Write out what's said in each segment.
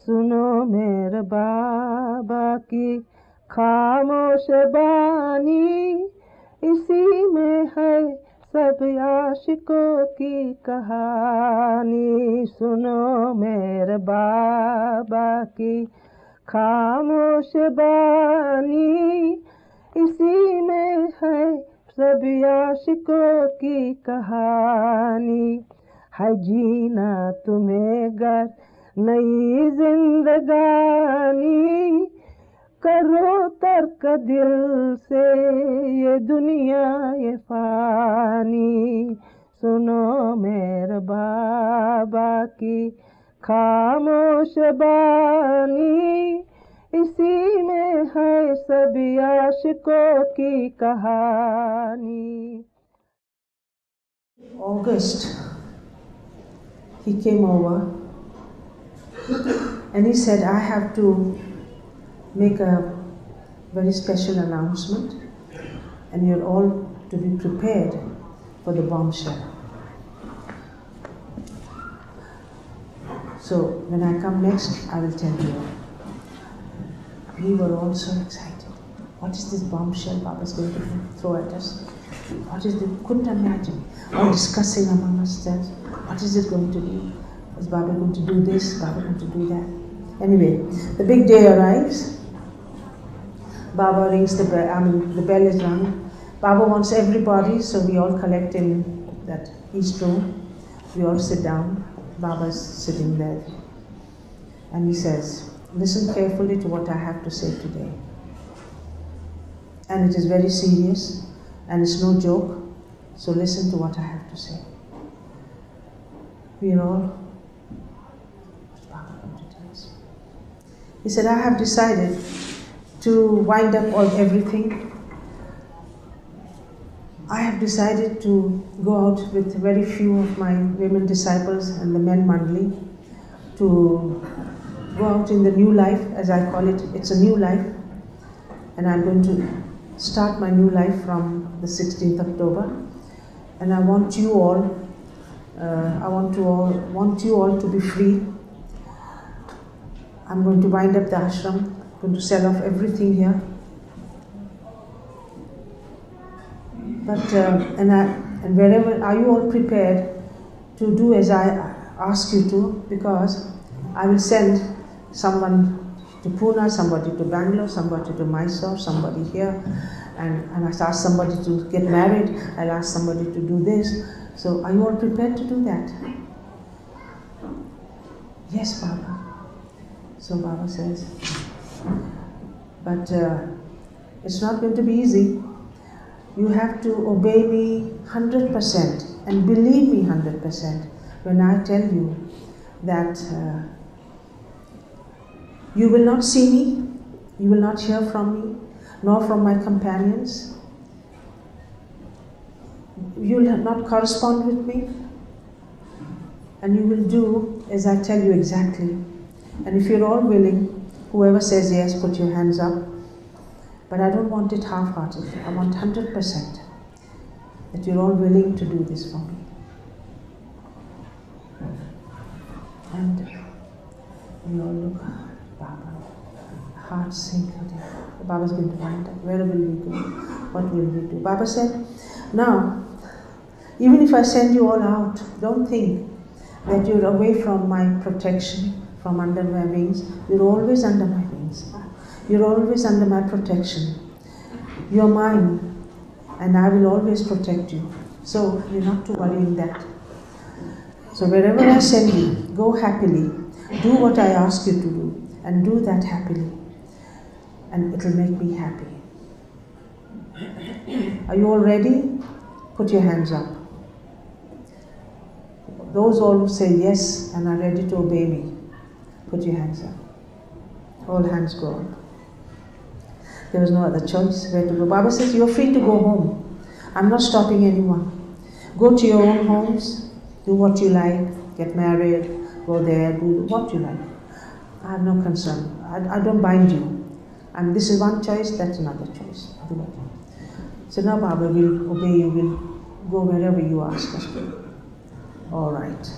सुनो मेरे बाबा की खामोश बानी, इसी में है सब आशिकों की कहानी। सुनो मेरे बाबा की खामोश बानी, इसी में है सब आशिकों की कहानी। है जीना तुम्हें गर नई जिंदगानी, करो तर्क दिल से ये दुनिया ये फानी। सुनो मेरे बाबा की खामोश बानी, इसी में है सभी आशिकों की कहानी। August, he came over and he said, I have to make a very special announcement and you're all to be prepared for the bombshell. So when I come next, I will tell you. We were all so excited. What is this bombshell Baba's going to throw at us? What is it? Couldn't imagine. All discussing among ourselves. What is it going to be? Is Baba going to do this? Baba going to do that? Anyway, the big day arrives. Baba rings the bell. The bell is rung. Baba wants everybody, so we all collect in that east room. We all sit down. Baba's sitting there. And he says, listen carefully to what I have to say today. And it is very serious, and it's no joke, so listen to what I have to say. We are all, what's Baba going to tell us? He said, I have decided to wind up everything. I have decided to go out with very few of my women disciples and the men mandali to go out in the new life, as I call it. It's a new life, and I'm going to start my new life from the 16th October. And I want you all, want you all to be free. I'm going to wind up the ashram. I'm going to sell off everything here. But and wherever, are you all prepared to do as I ask you to? Because I will send someone to Pune, somebody to Bangalore, somebody to Mysore, somebody here, and I'll ask somebody to get married, I'll ask somebody to do this. So are you all prepared to do that? Yes, Baba. So Baba says, but it's not going to be easy. You have to obey me 100% and believe me 100% when I tell you that you will not see me, you will not hear from me, nor from my companions. You will not correspond with me, and you will do as I tell you exactly. And if you're all willing, whoever says yes, put your hands up. But I don't want it half-hearted. I want 100% that you're all willing to do this for me. And we all look, Baba, hearts sink. Baba's going to wind up. Where will we go? What will we do? Baba said, now, even if I send you all out, don't think that you're away from my protection, from under my wings. You're always under my wings. You're always under my protection. You're mine, and I will always protect you. So you're not to worry in that. So wherever I send you, go happily. Do what I ask you to do, and do that happily. And it will make me happy. Are you all ready? Put your hands up. Those all who say yes and are ready to obey me, put your hands up. All hands go up. There was no other choice where to go. Baba says, you're free to go home. I'm not stopping anyone. Go to your own homes, do what you like, get married, go there, do what you like. I have no concern. I don't bind you. And this is one choice, that's another choice. Do what you like. So now Baba will obey you, will go wherever you ask us to. All right.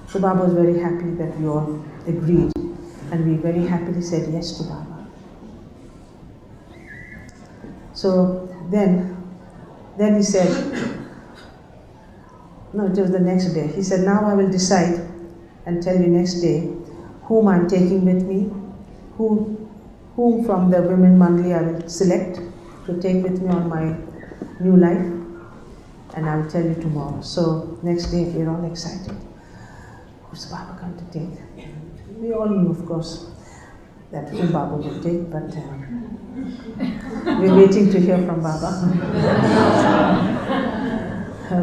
So Baba was very happy that we all agreed, and we very happily said yes to Baba. So then he said, no, it was the next day. He said, now I will decide and tell you next day whom I'm taking with me, whom from the women Mandali I will select to take with me on my new life, and I will tell you tomorrow. So next day we're all excited. Who's Baba going to take? We all knew, of course, that who Baba would take, but we're waiting to hear from Baba.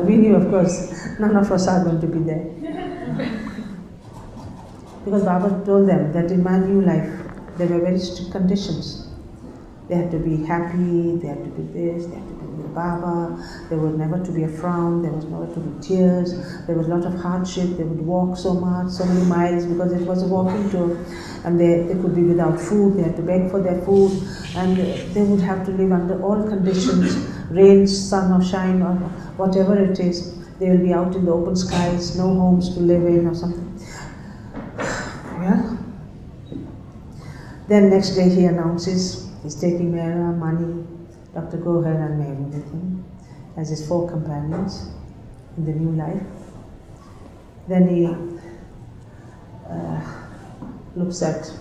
We knew, of course, none of us are going to be there. Because Baba told them that in my new life, there were very strict conditions. They had to be happy, they had to do this, they had to be with Baba, there was never to be a frown, there was never to be tears, there was a lot of hardship, they would walk so much, so many miles, because it was a walking tour, and they could be without food, they had to beg for their food, and they would have to live under all conditions, rain, sun or shine, or whatever it is. They will be out in the open skies, no homes to live in or something. Well, then next day he announces he's taking Mera, Mani, Dr. Gohar and Mary with him as his 4 companions in the new life. Then he looks at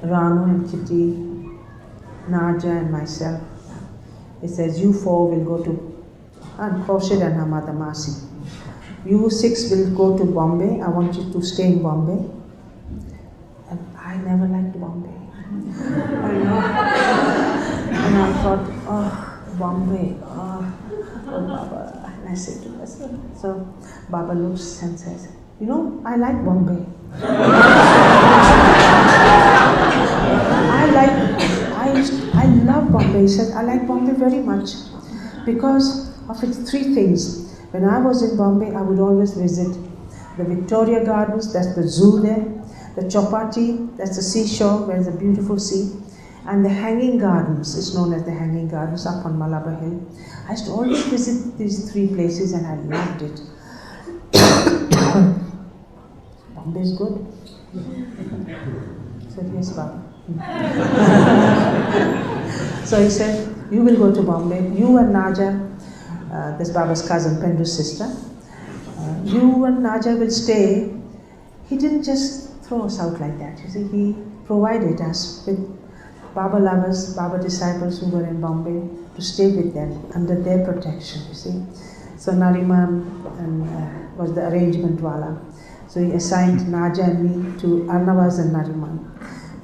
Ranu and Kitty, Naja and myself. He says, you 4 will go to, and Kaushid and her mother Masi. You 6 will go to Bombay. I want you to stay in Bombay. And I never liked Bombay. And I thought, oh, Bombay, oh Baba. And I said to myself, so Baba looks and says, you know, I like Bombay. I love Bombay. He said, I like Bombay very much because of its 3 things. When I was in Bombay, I would always visit the Victoria Gardens, that's the zoo there, the Chopati, that's the seashore, where there's a beautiful sea, and the Hanging Gardens, it's known as the Hanging Gardens up on Malabar Hill. I used to always visit these 3 places and I loved it. Bombay is good. I said, yes, Baba. So he said, you will go to Bombay, you and Naja, this Baba's cousin, Pendu's sister, you and Naja will stay. He didn't just throw us out like that, you see, he provided us with Baba lovers, Baba disciples who were in Bombay to stay with them under their protection, you see. So Nariman was the arrangement wala. So he assigned Naja and me to Arnavas and Nariman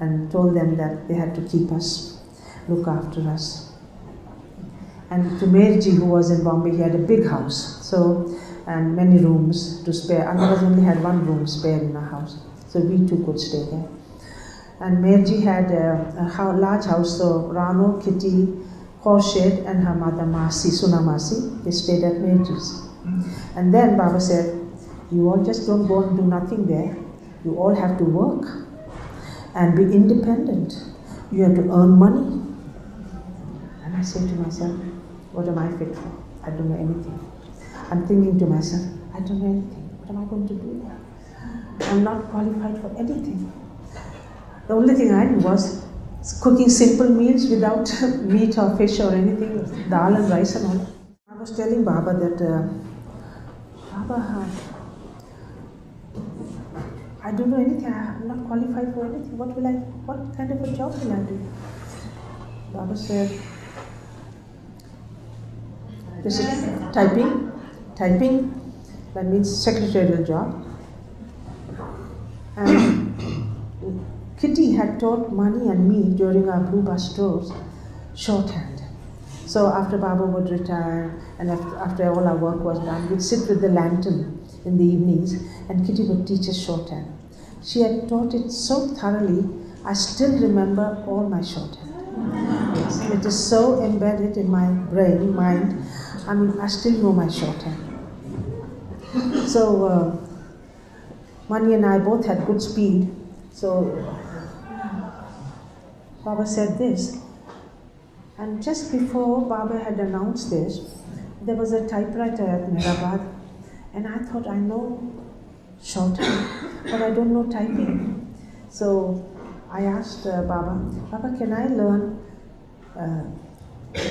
and told them that they had to keep us, look after us. And to Merji, who was in Bombay, he had a big house, so, and many rooms to spare. Arnavas only had 1 room spare in our house, so we 2 could stay there. And Merji had a large house, so Rano, Kitty, Khorshid and her mother Masi, Suna Masi, they stayed at Merji's. And then Baba said, you all just don't go and do nothing there. You all have to work and be independent. You have to earn money. And I said to myself, what am I fit for? I don't know anything. I'm thinking to myself, I don't know anything. What am I going to do there? I'm not qualified for anything. The only thing I knew was cooking simple meals without meat or fish or anything, dal and rice and all. I was telling Baba that, Baba, I don't know anything, I'm not qualified for anything. What kind of a job will I do? Baba said, this is typing, that means secretarial job. And Kitty had taught Mani and me during our blue bus tours shorthand. So after Baba would retire and after all our work was done, we'd sit with the lantern in the evenings and Kitty would teach us shorthand. She had taught it so thoroughly, I still remember all my shorthand. Yes, it is so embedded in my mind, I still know my shorthand. So Mani and I both had good speed, so Baba said this, and just before Baba had announced this, there was a typewriter at Mehrabad, and I thought, I know shorthand, but I don't know typing. So I asked Baba, can I learn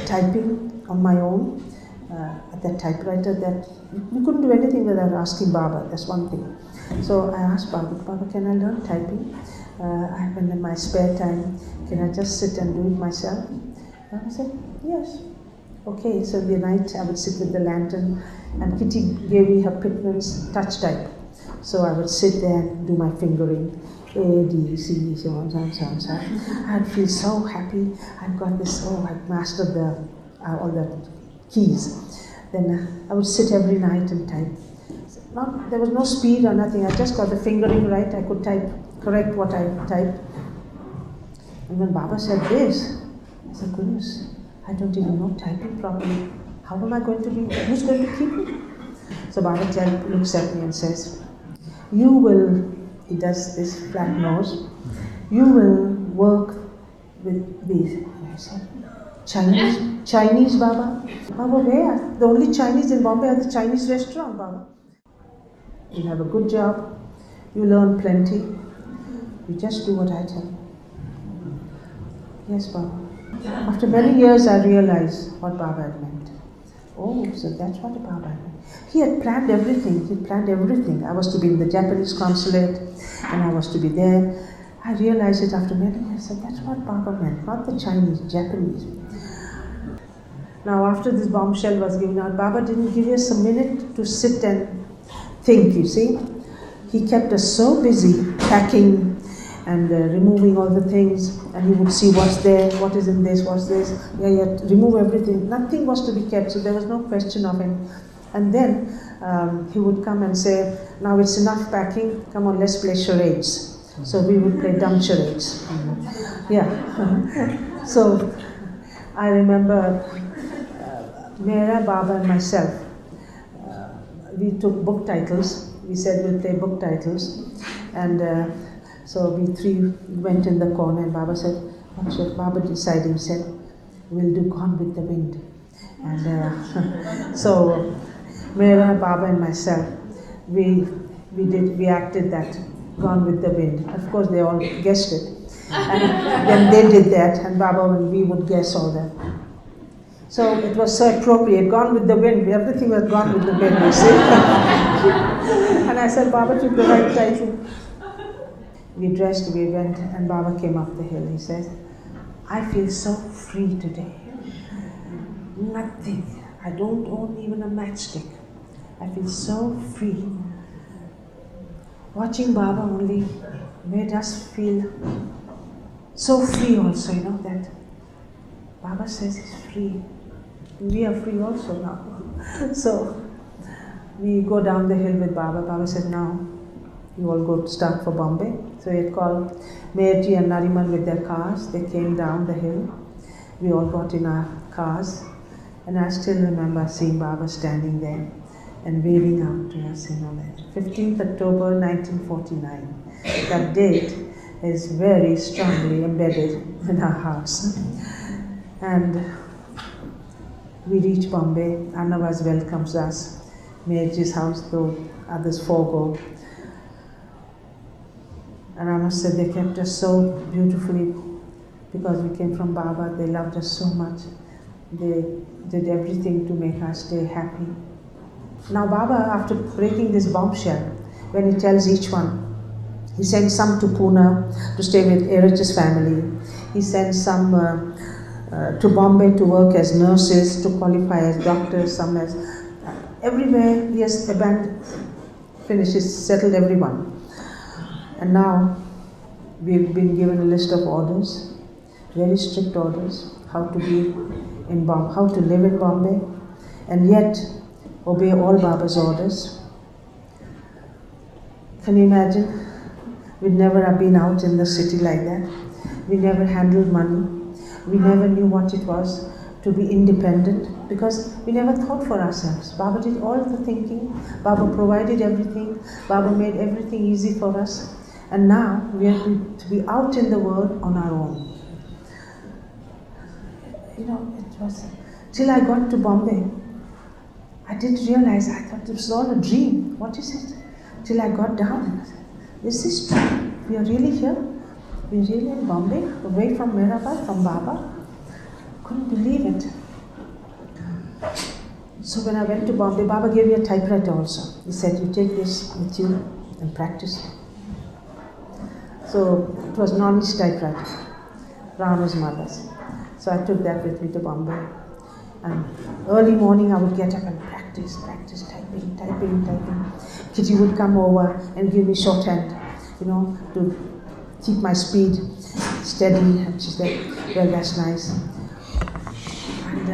typing on my own at that typewriter? That we couldn't do anything without asking Baba. That's one thing. So I asked Baba, can I learn typing? In my spare time, can I just sit and do it myself? Baba said, yes. Okay, so the night I would sit with the lantern, and Kitty gave me her Pitman's touch type. So I would sit there and do my fingering. A, D, C, so on, so on, so on, so on. I'd feel so happy. I've got this, I've mastered all the keys. Then I would sit every night and type. There was no speed or nothing. I just got the fingering right. I could correct what I typed. And when Baba said this, I said, goodness, I don't even know typing properly. How am I going to be, who's going to keep me? So Baba looks at me and says, you will, he does this flat nose, you will work with these. And I said, Chinese Baba? Baba, where? The only Chinese in Bombay are the Chinese restaurant, Baba. You have a good job, you learn plenty, you just do what I tell you. Yes, Baba. After many years, I realized what Baba had meant. Oh, so that's what Baba had meant. He had planned everything. I was to be in the Japanese consulate, and I was to be there. I realized it after many years. I said, that's what Baba meant, not the Chinese, Japanese. Now, after this bombshell was given out, Baba didn't give us a minute to sit and think, you see. He kept us so busy packing and removing all the things, and he would see what's there, what is in this, what's this, remove everything. Nothing was to be kept, so there was no question of him. And then he would come and say, now it's enough packing, come on, let's play charades. So we would play dumb charades. Yeah. So I remember Mera, Baba and myself, we took book titles. We said we'll play book titles. And so we three went in the corner, and Baba said, what should Baba decided? He said, we'll do Gone with the Wind. And so Mera, Baba and myself, we acted that Gone with the Wind. Of course, they all guessed it. And then they did that, and Baba and we would guess all that. So it was so appropriate, Gone with the Wind. Everything was gone with the wind, you see. And I said, Baba took the right title. We dressed, we went, and Baba came up the hill. He said, I feel so free today. Nothing. I don't own even a matchstick. I feel so free. Watching Baba only made us feel so free also, that Baba says he's free. We are free also now. So we go down the hill with Baba. Baba said, now you all go to start for Bombay. So he had called Mayorji and Nariman with their cars. They came down the hill. We all got in our cars. And I still remember seeing Baba standing there and waving out to us, 15th October 1949. That date is very strongly embedded in our hearts. And we reach Bombay. Annavaz welcomes us. Mayorji's house, though others forego. And I must say, they kept us so beautifully because we came from Baba. They loved us so much. They did everything to make us stay happy. Now Baba, after breaking this bombshell, when he tells each one, he sends some to Pune to stay with Erach's family. He sends some to Bombay to work as nurses, to qualify as doctors, some as... everywhere he has finished, he's settled everyone. And now we've been given a list of orders, very strict orders, how to be in Bombay, how to live in Bombay, and yet obey all Baba's orders. Can you imagine? We'd never have been out in the city like that. We never handled money. We never knew what it was to be independent because we never thought for ourselves. Baba did all the thinking. Baba provided everything. Baba made everything easy for us. And now we are to be out in the world on our own. It was till I got to Bombay. I didn't realize, I thought it was all a dream. What is it? till I got down. I said, is this true? We are really here? We are really in Bombay, away from Meherabad, from Baba? Couldn't believe it. So when I went to Bombay, Baba gave me a typewriter also. He said, you take this with you and practice. So it was Nani's typewriter, Rama's mother's. So I took that with me to Bombay. And early morning I would get up and practice, typing. Kitty would come over and give me shorthand, to keep my speed steady. And she said, well, that's nice. And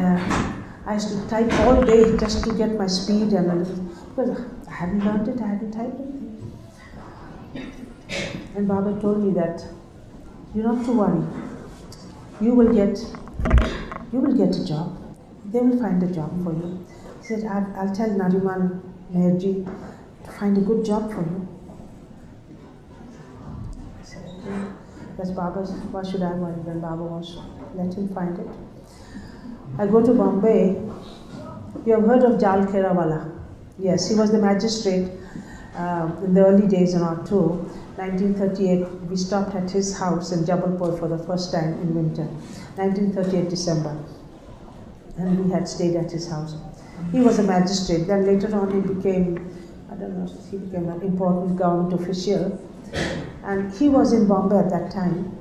I used to type all day just to get my speed and a little, because I hadn't learned it, I hadn't typed it. And Baba told me that, you're not to worry. You will get a job. They will find a job for you. He said, I'll tell Nariman Meherji to find a good job for you. I said, okay. That's Baba's, why should I worry when Baba wants to? Let him find it. I go to Bombay. You have heard of Jal Kherawala? Yes, he was the magistrate in the early days in our tour. 1938, we stopped at his house in Jabalpur for the first time in winter. 1938 December. And we had stayed at his house. He was a magistrate. Then later on he became an important government official. And he was in Bombay at that time,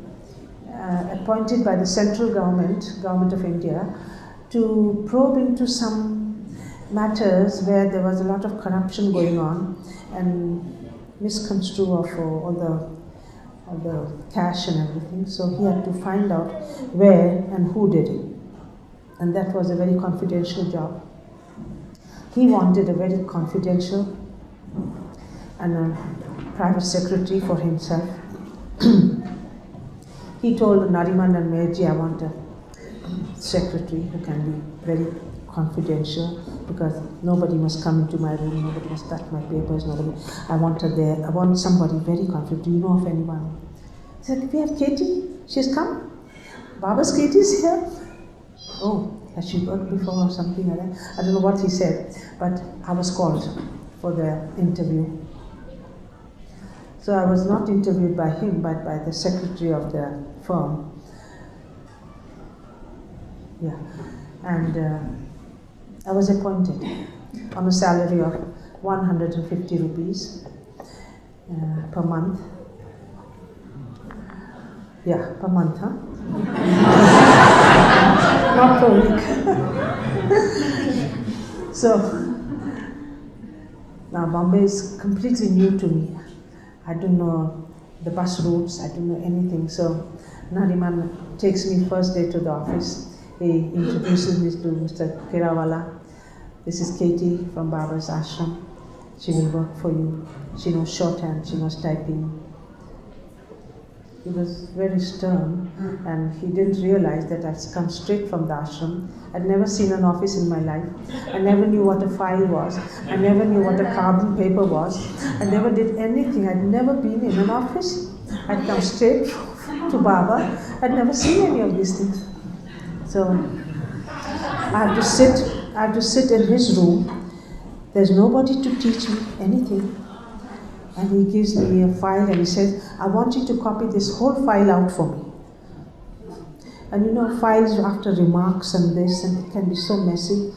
appointed by the central government of India, to probe into some matters where there was a lot of corruption going on and misconstrue of all the cash and everything. So he had to find out where and who did it. And that was a very confidential job. He wanted a very confidential and a private secretary for himself. He told Nariman and Meherji, I want a secretary who can be very confidential, because nobody must come into my room, nobody must touch my papers, I want her there. I want somebody very confident. Do you know of anyone? He said, we have Katie. She's come. Baba's Katie is here. Oh, has she worked before or something like that? I don't know what he said, but I was called for the interview. So I was not interviewed by him, but by the secretary of the firm. Yeah, and I was appointed on a salary of 150 rupees per month. Yeah, per month, huh? Not per week. So, now Bombay is completely new to me. I don't know the bus routes, I don't know anything. So, Nariman takes me first day to the office. He introduces me to Mr. Kherawala. This is Katie from Baba's ashram. She will work for you. She knows shorthand, she knows typing. He was very stern, and he didn't realize that I'd come straight from the ashram. I'd never seen an office in my life. I never knew what a file was. I never knew what a carbon paper was. I never did anything. I'd never been in an office. I'd come straight to Baba. I'd never seen any of these things. So I have to sit in his room. There's nobody to teach me anything. And he gives me a file and he says, I want you to copy this whole file out for me. And files after remarks and this, and it can be so messy.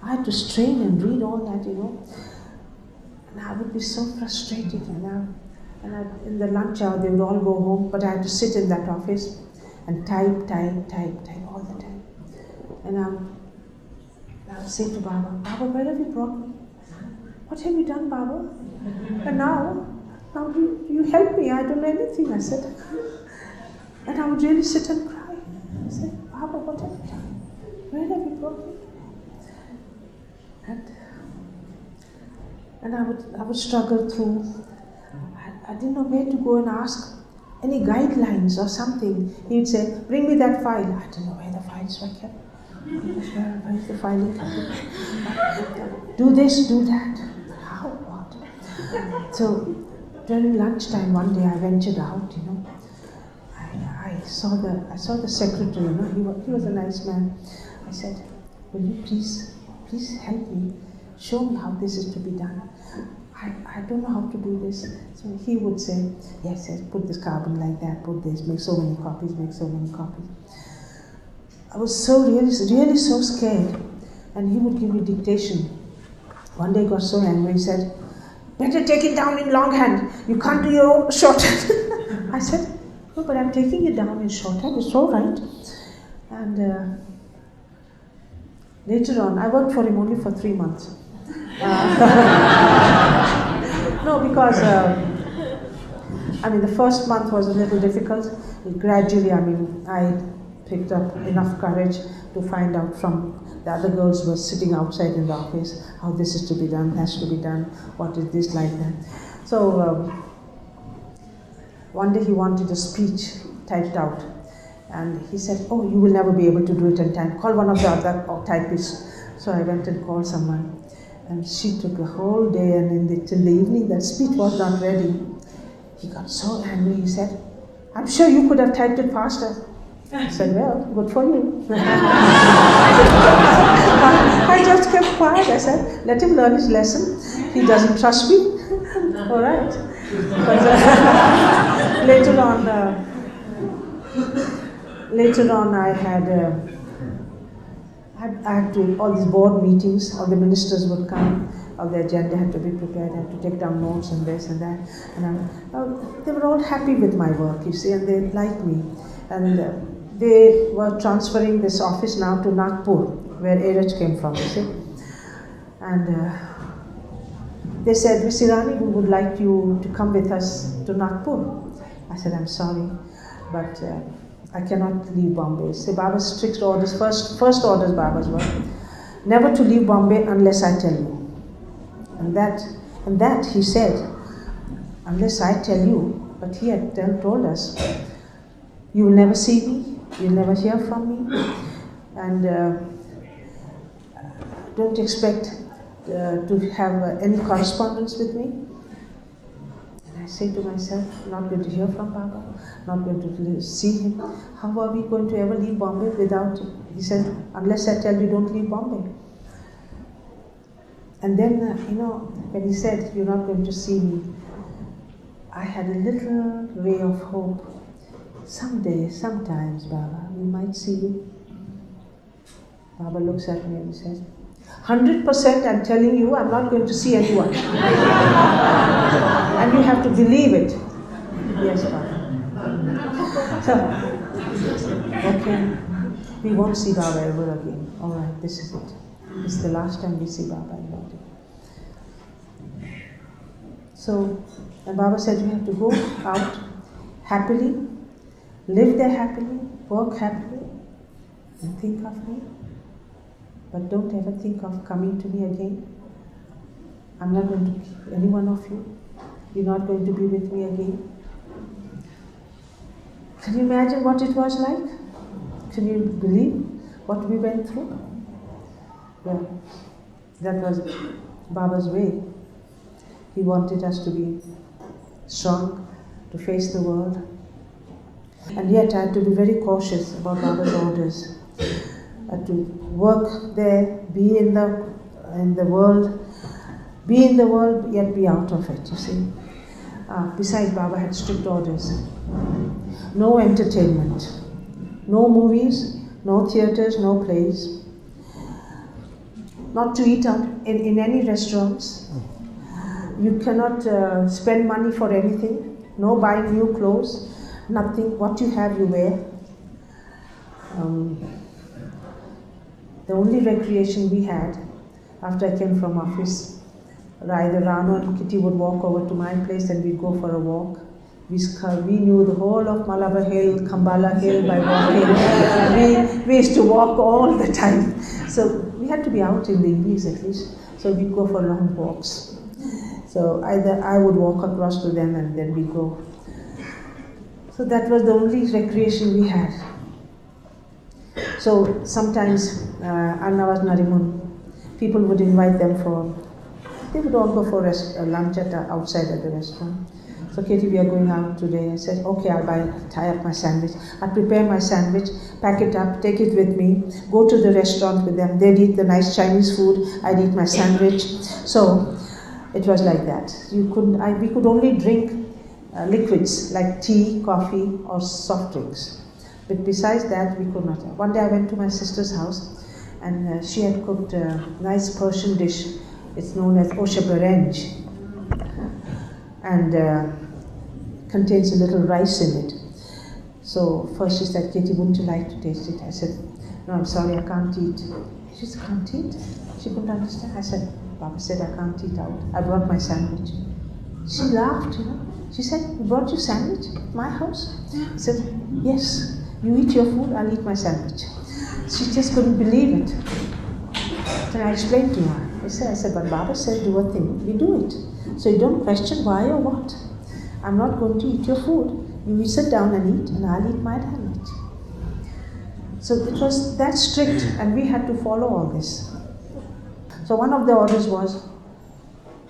I had to strain and read all that, And I would be so frustrated. And in the lunch hour, they would all go home, but I had to sit in that office and type all the time. And I would say to Baba, Baba, where have you brought me? What have you done, Baba? And now you help me, I don't know anything, I said. And I would really sit and cry. I said, Baba, what have you done? Where have you brought me? And I would struggle through. I didn't know where to go and ask any guidelines or something. He would say, bring me that file. I didn't know where the files were kept. Where is the filing? Do this, do that. How? What? So during lunchtime one day I ventured out, I saw the secretary, he was a nice man. I said, will you please help me, show me how this is to be done. I don't know how to do this. So he would say, yes, put this carbon like that, put this, make so many copies, make so many copies. I was so really so scared. And he would give me dictation. One day I got so angry, he said, better take it down in longhand. You can't do your own shorthand. I said, no, but I'm taking it down in shorthand, it's all right. And later on, I worked for him only for 3 months. No, because the first month was a little difficult. Gradually, I picked up enough courage to find out from the other girls who were sitting outside in the office how this is to be done, has to be done, what is this like that. So one day he wanted a speech typed out. And he said, oh, you will never be able to do it in time. Call one of the other typists. So I went and called someone. And she took a whole day, and till the evening that speech was not ready. He got so angry, he said, I'm sure you could have typed it faster. I said, well, good for you. I just kept quiet. I said, let him learn his lesson. He doesn't trust me. All right. But later on, I had to, all these board meetings, all the ministers would come, all the agenda had to be prepared, I had to take down notes and this and that. And they were all happy with my work, you see, and they liked me. And they were transferring this office now to Nagpur, where Airaj came from, you see. And they said, Miss Irani, we would like you to come with us to Nagpur. I said, I'm sorry, but I cannot leave Bombay. So Baba's strict orders, first orders Baba's were, never to leave Bombay unless I tell you. And that he said, unless I tell you, but he had told us, you will never see me, you'll never hear from me, and don't expect to have any correspondence with me. And I say to myself, not going to hear from Baba, not going to see him. How are we going to ever leave Bombay without him? He said, unless I tell you, don't leave Bombay. And then, when he said, you're not going to see me, I had a little ray of hope. Someday, sometimes, Baba, we might see you. Baba looks at me and says, 100% I'm telling you, I'm not going to see anyone. And you have to believe it. Yes, Baba. So, okay, we won't see Baba ever again. All right, this is it. This is the last time we see Baba in London. So, and Baba said, you have to go out happily, live there happily, work happily, and think of me. But don't ever think of coming to me again. I'm not going to keep any one of you. You're not going to be with me again. Can you imagine what it was like? Can you believe what we went through? Well, that was Baba's way. He wanted us to be strong, to face the world. And yet I had to be very cautious about Baba's orders. I had to work there, be in the world, yet be out of it, you see. Besides, Baba had strict orders. No entertainment, no movies, no theatres, no plays. Not to eat out in any restaurants. You cannot spend money for anything. No buying new clothes, nothing. What you have, you wear. The only recreation we had after I came from office, either Rano and Kitty would walk over to my place and we'd go for a walk. We knew the whole of Malabar Hill, Khambala Hill by walking. We used to walk all the time. So we had to be out in the evenings at least. So we'd go for long walks. So either I would walk across to them and then we'd go. So that was the only recreation we had. So sometimes, Annavas Narimun, people would invite them they would all go for lunch outside at the restaurant. So Katie, we are going out today. I said, okay, I'll tie up my sandwich. I'll prepare my sandwich, pack it up, take it with me, go to the restaurant with them. They'd eat the nice Chinese food, I'd eat my sandwich. So it was like that. We could only drink liquids like tea, coffee, or soft drinks. But besides that, we could not. One day I went to my sister's house, and she had cooked a nice Persian dish. It's known as osha berenj, and contains a little rice in it. So first she said, "Katie, wouldn't you like to taste it?" I said, "No, I'm sorry, I can't eat." She said, "Can't eat?" She couldn't understand. I said, "Baba said I can't eat out. I brought my sandwich." She laughed, She said, "You brought your sandwich at my house?" I said, "Yes, you eat your food, I'll eat my sandwich." She just couldn't believe it. Then I explained to her. I said, "But Baba said do a thing, we do it. So you don't question why or what. I'm not going to eat your food. You sit down and eat, and I'll eat my sandwich." So it was that strict, and we had to follow all this. So one of the orders was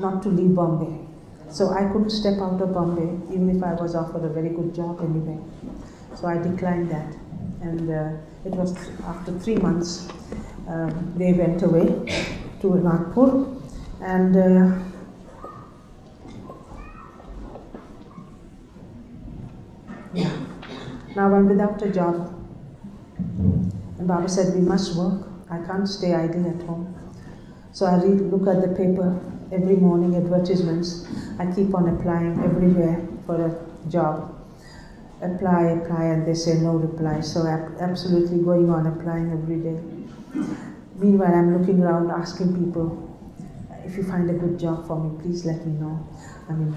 not to leave Bombay. So I couldn't step out of Bombay, even if I was offered a very good job anyway. So I declined that. And it was after 3 months, they went away to Nagpur. And now I'm without a job. And Baba said, "We must work. I can't stay idle at home." So I look at the paper every morning, advertisements. I keep on applying everywhere for a job. Apply, and they say no reply. So I'm absolutely going on applying every day. Meanwhile, I'm looking around asking people, "If you find a good job for me, please let me know." I mean,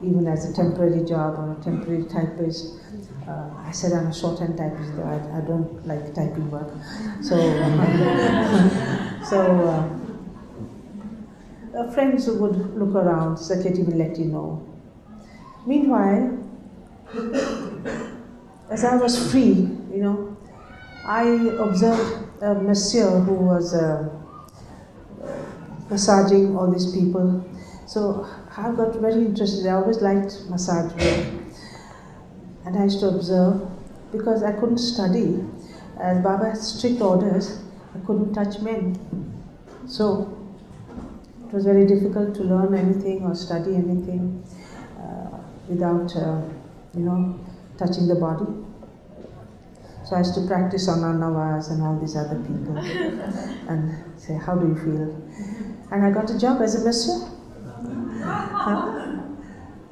even as a temporary job or a temporary typist. I said I'm a shorthand typist, though I don't like typing work. So, friends who would look around, Saketi will let you know. Meanwhile, as I was free, I observed a monsieur who was massaging all these people. So I got very interested. I always liked massage work. And I used to observe, because I couldn't study. As Baba had strict orders, I couldn't touch men. So it was very difficult to learn anything or study anything without, touching the body. So I used to practice on Annavas and all these other people and say, "How do you feel?" And I got a job as a masseur.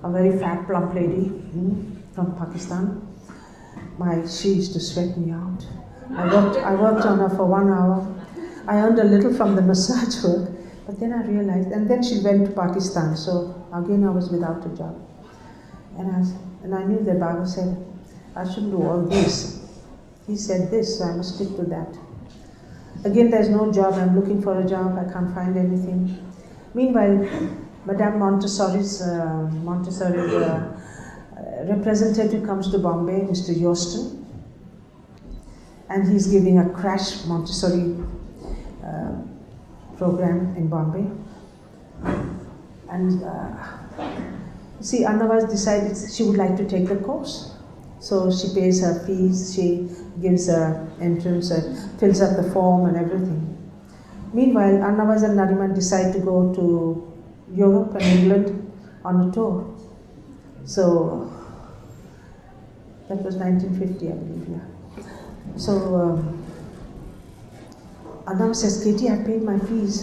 A very fat, plump lady from Pakistan. She used to sweat me out. I worked on her for 1 hour. I earned a little from the massage work, but then I realized, and then she went to Pakistan, so again I was without a job. And I knew that Baba said, I shouldn't do all this. He said this, so I must stick to that. Again, there's no job. I'm looking for a job. I can't find anything. Meanwhile, Madame Montessori's representative comes to Bombay, Mr. Yoston, and he's giving a crash Montessori program in Bombay. And Annavas decided she would like to take the course. So she pays her fees, she gives her entrance, fills up the form and everything. Meanwhile, Annavas and Nariman decide to go to Europe and England on a tour. So that was 1950, I believe, yeah. So Annava says, "Katie, I paid my fees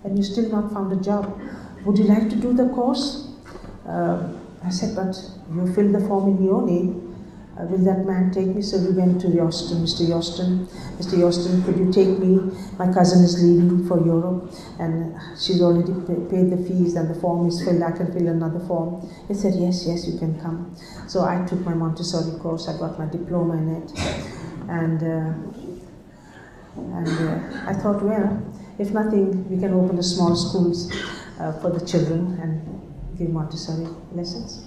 and you still not found a job. Would you like to do the course?" I said, "But you filled the form in your name. Will that man take me?" So we went to Yoston, Mr. Yoston. "Mr. Yoston, could you take me? My cousin is leaving for Europe and she's already paid the fees and the form is filled. I can fill another form." He said, yes, you can come. So I took my Montessori course. I got my diploma in it. And I thought, well, if nothing, we can open a small schools for the children and give Montessori lessons.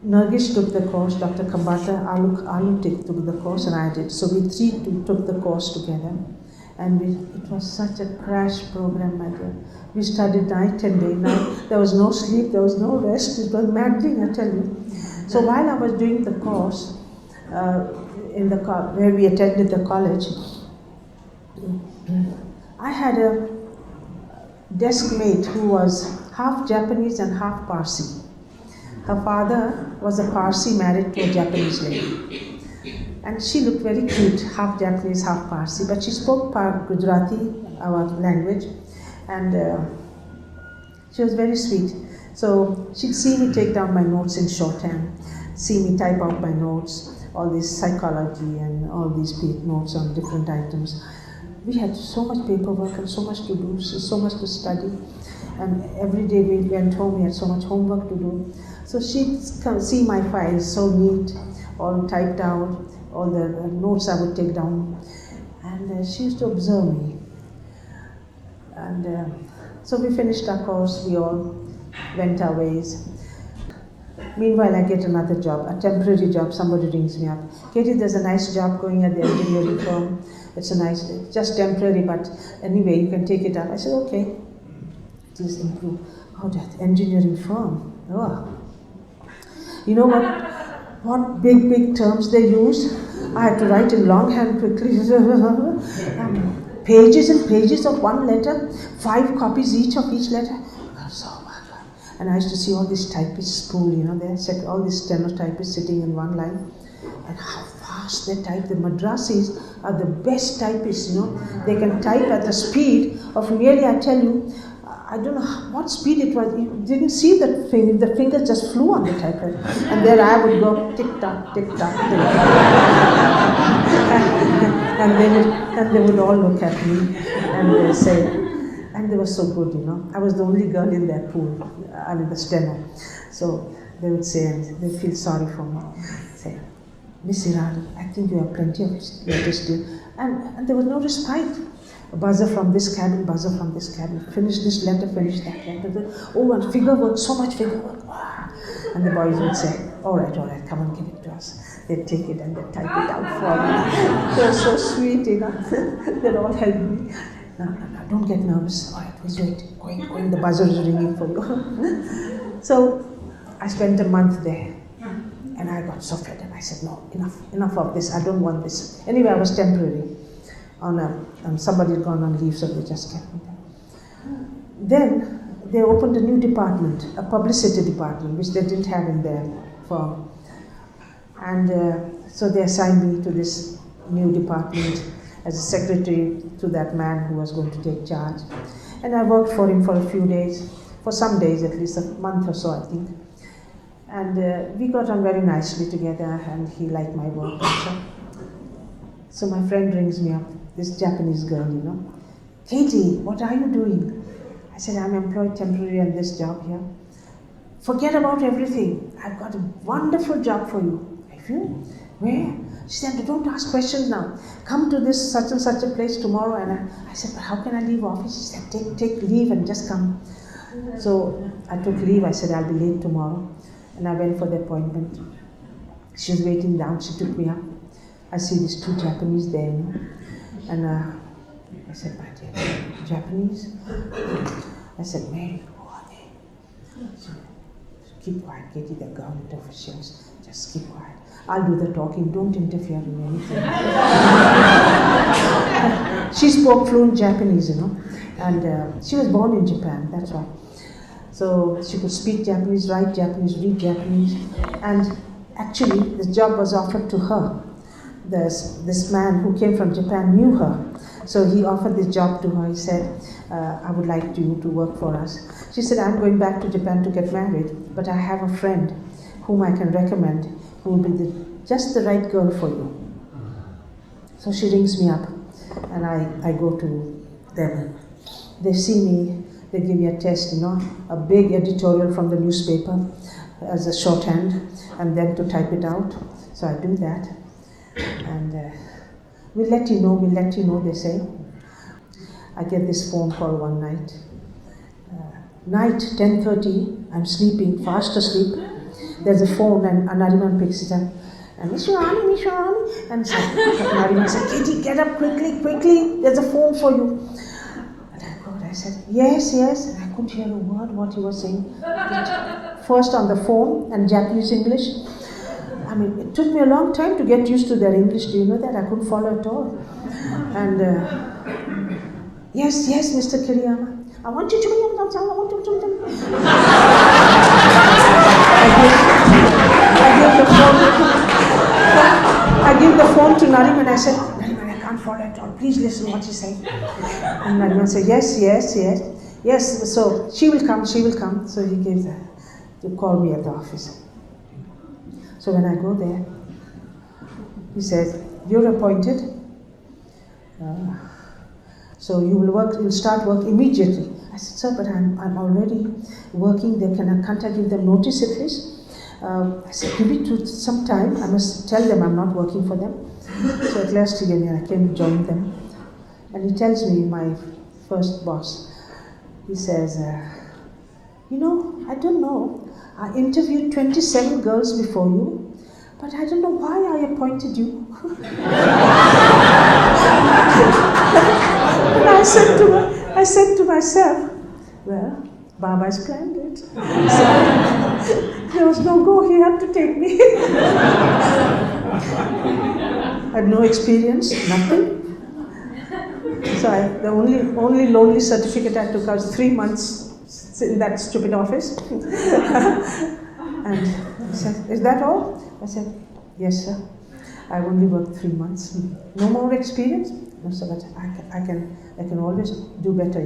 Nargish took the course, Dr. Kambata, Aluk took the course, and I did. So we three took the course together. And it was such a crash program, my dear. We studied night and day. There was no sleep, there was no rest. It was maddening, I tell you. So while I was doing the course, where we attended the college, I had desk mate who was half Japanese and half Parsi. Her father was a Parsi married to a Japanese lady. And she looked very cute, half Japanese, half Parsi, but she spoke Gujarati, our language, and she was very sweet. So she'd see me take down my notes in shorthand, see me type out my notes, all this psychology and all these notes on different items. We had so much paperwork and so much to do, so much to study. And every day we went home, we had so much homework to do. So she'd see my files so neat, all typed out, all the notes I would take down. And she used to observe me. And so we finished our course, we all went our ways. Meanwhile, I get another job, a temporary job. Somebody rings me up. Katie, there's a nice job going at the engineering firm. It's just temporary, but anyway, you can take it up. I said, okay. Please improve. Oh, that engineering firm. Oh. You know what big terms they use? I had to write in longhand quickly. Pages and pages of one letter, 5 copies each of each letter. And I used to see all these typists spool, they all these stenotypists sitting in one line. And how fast they type. The Madrasis are the best typists, They can type at the speed of nearly, I tell you, I don't know what speed it was. You didn't see the finger just flew on the typewriter. And there I would go tick-tock, tick-tock, tick-tock. and they would all look at me and they say, and they were so good, I was the only girl in their pool, the steno. So they would say, and they'd feel sorry for me. Say, Miss Irani, I think you have plenty of letters still. And there was no respite. A buzzer from this cabin, buzzer from this cabin. Finish this letter, finish that letter. Oh, and figure work, so much figure work. And the boys would say, all right, come and give it to us. They'd take it and they'd type it out for me. They were so sweet, They'd all help me. No, don't get nervous. All right, wait, going, the buzzer is ringing for you. So I spent a month there. And I got so fed up. I said, no, enough of this. I don't want this. Anyway, I was temporary. Somebody had gone on leave, so they just kept me there. Then they opened a new department, a publicity department, which they didn't have in their firm. And so they assigned me to this new department as a secretary to that man who was going to take charge. And I worked for him for a few days, for some days at least, a month or so I think. And we got on very nicely together, and he liked my work also. So my friend rings me up, this Japanese girl, Katie, what are you doing? I said, I'm employed temporarily on this job here. Forget about everything. I've got a wonderful job for you. Have you? Where? She said, don't ask questions now. Come to this such and such a place tomorrow. And I said, but how can I leave office? She said, take leave and just come. So I took leave. I said, I'll be late tomorrow. And I went for the appointment. She was waiting down. She took me up. I see these 2 Japanese there, And I said, my dear, Japanese? I said, Mary, who are they? She said, keep quiet, Katie, they're government officials. Just keep quiet. I'll do the talking, don't interfere in anything. She spoke fluent Japanese, and she was born in Japan, that's why. So she could speak Japanese, write Japanese, read Japanese, and actually this job was offered to her. This man who came from Japan knew her, so he offered this job to her. He said, I would like you to work for us. She said, I'm going back to Japan to get married, but I have a friend whom I can recommend who will be just the right girl for you. So she rings me up, and I go to them. They see me, they give me a test, a big editorial from the newspaper as a shorthand, and then to type it out. So I do that. And we'll let you know, they say. I get this phone call one night. Night, 10:30, I'm sleeping, fast asleep. There's a phone and Nariman picks it up. And Miss Rani. And so Nariman said, Katie, get up quickly, there's a phone for you. And I go, I said, yes. And I couldn't hear a word what he was saying. First on the phone and Japanese English. It took me a long time to get used to their English. Do you know that? I couldn't follow at all. And yes, Mr. Kiriyama. I want you to be, I want you to be. I give the phone to Nariman. I said, Nariman, I can't follow it all. Please listen what she's saying. And Nariman said, yes. So she will come. So he gave to call me at the office. So when I go there, he said, you're appointed. So you'll start work immediately. I said, sir, but I'm already working there. Can't I give them notice at least? I said, give it some time. I must tell them I'm not working for them. So at last again, I came and joined them. And he tells me, my first boss, he says, I don't know. I interviewed 27 girls before you, but I don't know why I appointed you. And I said to myself, well, Baba's planned it. So there was no go, he had to take me. I had no experience, nothing. So the only lonely certificate I took was 3 months in that stupid office. And he said, is that all? I said, yes, sir. I've only worked 3 months. No more experience? No, sir, but I can always do better,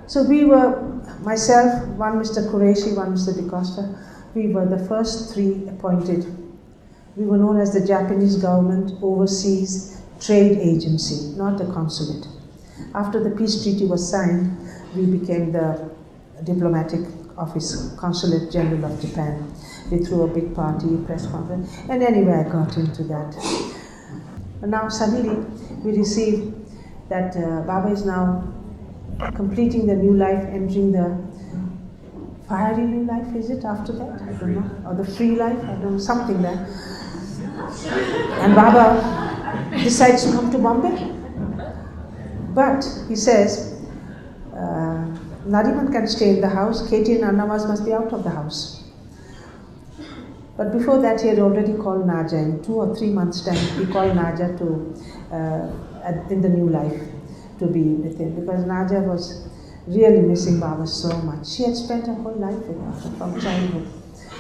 So we were, myself, one Mr. Qureshi, one Mr. DeCosta, we were the first 3 appointed. We were known as the Japanese Government Overseas Trade Agency, not a consulate. After the peace treaty was signed, we became the diplomatic office, Consulate General of Japan. We threw a big party, press conference, and anyway I got into that. And now suddenly we receive that Baba is now completing the new life, entering the fiery new life, is it after that? I don't know. Or the free life, I don't know, something there. And Baba decides to come to Bombay. But he says, Nariman can stay in the house, Katie and Annawaz must be out of the house. But before that, he had already called Naja. In 2 or 3 months' time, he called Naja in the new life to be with him, because Naja was really missing Baba so much. She had spent her whole life with him from childhood.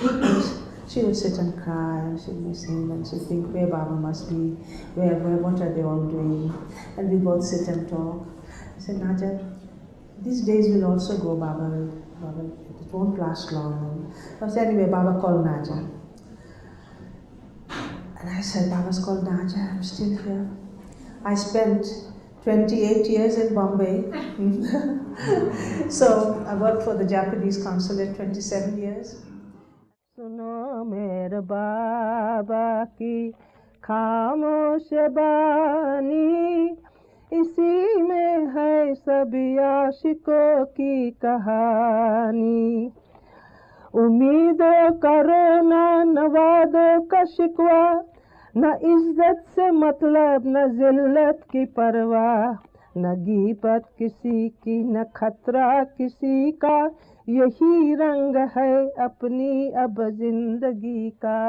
And she would sit and cry, and she'd miss him, and she'd think where Baba must be, what are they all doing? And we both sit and talk. I said, Naja, these days will also go, Baba, it won't last long. So anyway, Baba called Naja. And I said, Baba's called Naja, I'm still here. I spent 28 years in Bombay. So I worked for the Japanese consulate 27 years. सुनो मेरे बाबा की खामोश बानी, इसी में है सभी आशिकों की कहानी। उम्मीदों करो न वादों का शिकवा, न इज्जत से मतलब न जिल्लत की परवाह, न गीबत किसी की न खतरा किसी का, यही रंग है अपनी अब जिंदगी का।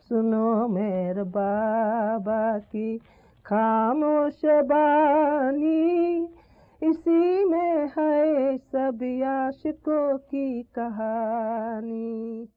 सुनो मेरे बाबा की खामोश बानी, इसी में है सभी आशिकों की कहानी।